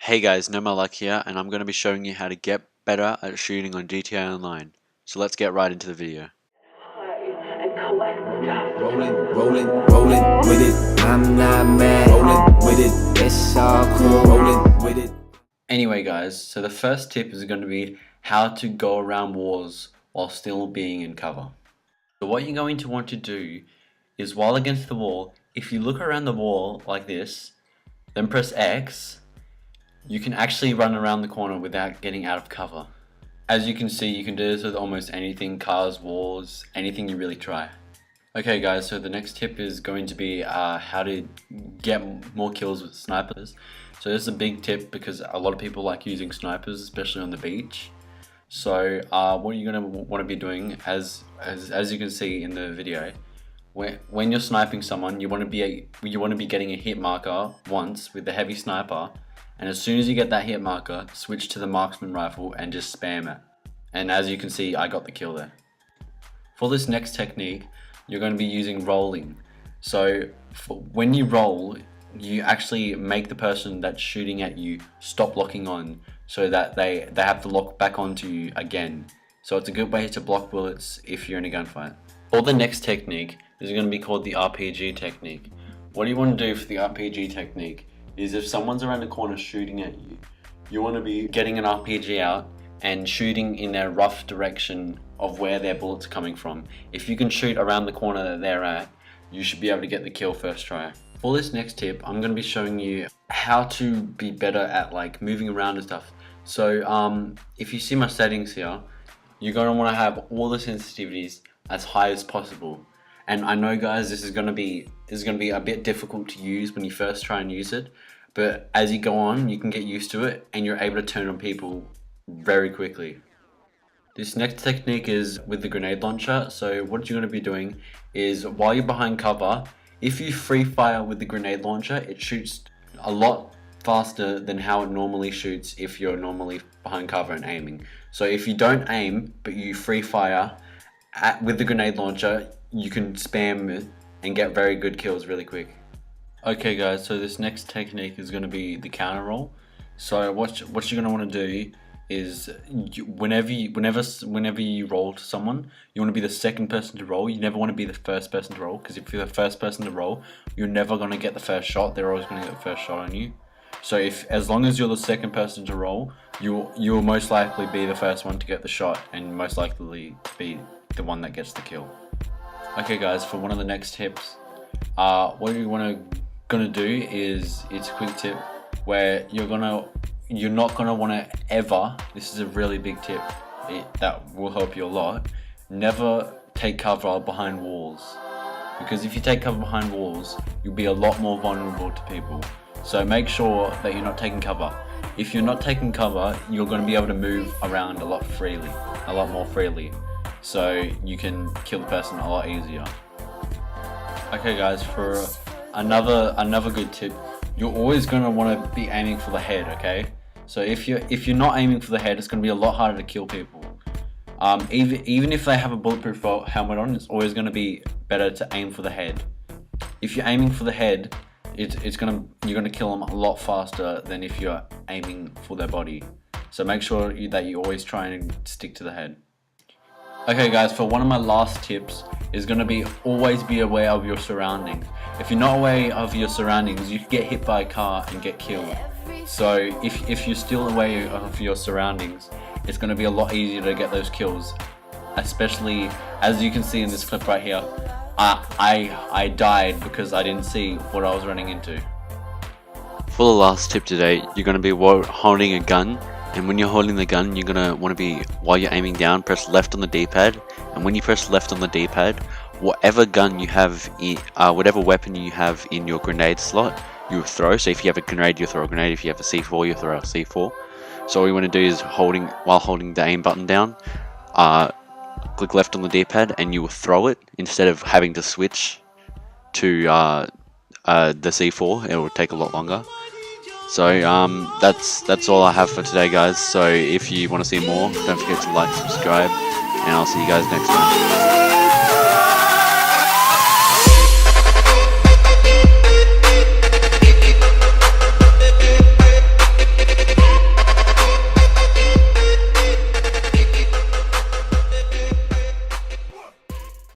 Hey guys, NoMaLuck here, and I'm going to be showing you how to get better at shooting on GTA Online. So let's get right into the video. Rolling with it. I'm not mad. Rolling with it. It's all cool. Rolling with it. Anyway guys, so the first tip is going to be how to go around walls while still being in cover. So what you're going to want to do is while against the wall, if you look around the wall like this, then press X, you can actually run around the corner without getting out of cover. As you can see, you can do this with almost anything, cars, walls, anything you really try. Okay guys, so the next tip is going to be how to get more kills with snipers. So this is a big tip because a lot of people like using snipers, especially on the beach. So what you're going to want to be doing, as you can see in the video, when you're sniping someone, you want to be getting a hit marker once with the heavy sniper, and as soon as you get that hit marker, switch to the marksman rifle and just spam it. And as you can see, I got the kill there. For this next technique, you're going to be using rolling. So when you roll, you actually make the person that's shooting at you stop locking on, so that they have to lock back onto you again. So it's a good way to block bullets if you're in a gunfight. For the next technique is going to be called the RPG technique. What you want to do for the RPG technique is if someone's around the corner shooting at you, you want to be getting an RPG out and shooting in a rough direction of where their bullets are coming from. If you can shoot around the corner that they're at, you should be able to get the kill first try. For this next tip, I'm going to be showing you how to be better at like moving around and stuff. So if you see my settings here, you're going to want to have all the sensitivities as high as possible. And I know guys, this is going to be a bit difficult to use when you first try and use it, but as you go on, you can get used to it and you're able to turn on people very quickly. This next technique is with the grenade launcher. So what you're going to be doing is while you're behind cover, if you free fire with the grenade launcher, it shoots a lot faster than how it normally shoots if you're normally behind cover and aiming. So if you don't aim, but you free fire with the grenade launcher, you can spam it and get very good kills really quick. Okay guys, so this next technique is going to be the counter roll. So what you're going to want to do is whenever you roll to someone, you want to be the second person to roll. You never want to be the first person to roll, because if you're the first person to roll, you're never going to get the first shot. They're always going to get the first shot on you. So as long as you're the second person to roll, you'll most likely be the first one to get the shot and most likely be the one that gets the kill. Okay guys, for one of the next tips, what you gonna do is, it's a quick tip where you're not gonna want to ever, this is a really big tip that will help you a lot, never take cover behind walls, because if you take cover behind walls, you'll be a lot more vulnerable to people. So make sure that you're not taking cover. If you're not taking cover, you're going to be able to move around a lot more freely, so you can kill the person a lot easier. Okay guys, for another good tip, you're always going to want to be aiming for the head, okay? So if you're not aiming for the head, it's going to be a lot harder to kill people. Even if they have a bulletproof helmet on, it's always going to be better to aim for the head. If you're aiming for the head, you're gonna kill them a lot faster than if you're aiming for their body. So make sure that you always try and stick to the head. Okay guys, for one of my last tips is gonna be always be aware of your surroundings. If you're not aware of your surroundings, you can get hit by a car and get killed. So if you're still aware of your surroundings, it's gonna be a lot easier to get those kills. Especially as you can see in this clip right here. I died because I didn't see what I was running into. For the last tip today, you're going to be holding a gun, and when you're holding the gun, you're going to want to be, while you're aiming down, press left on the D-pad, and when you press left on the D-pad, whatever gun you have, whatever weapon you have in your grenade slot, you throw. So if you have a grenade, you throw a grenade. If you have a C4, you throw a C4. So all you want to do is, while holding the aim button down, click left on the D-pad and you will throw it instead of having to switch to the C4. It will take a lot longer. So that's all I have for today guys. So if you want to see more, don't forget to like, subscribe, and I'll see you guys next time.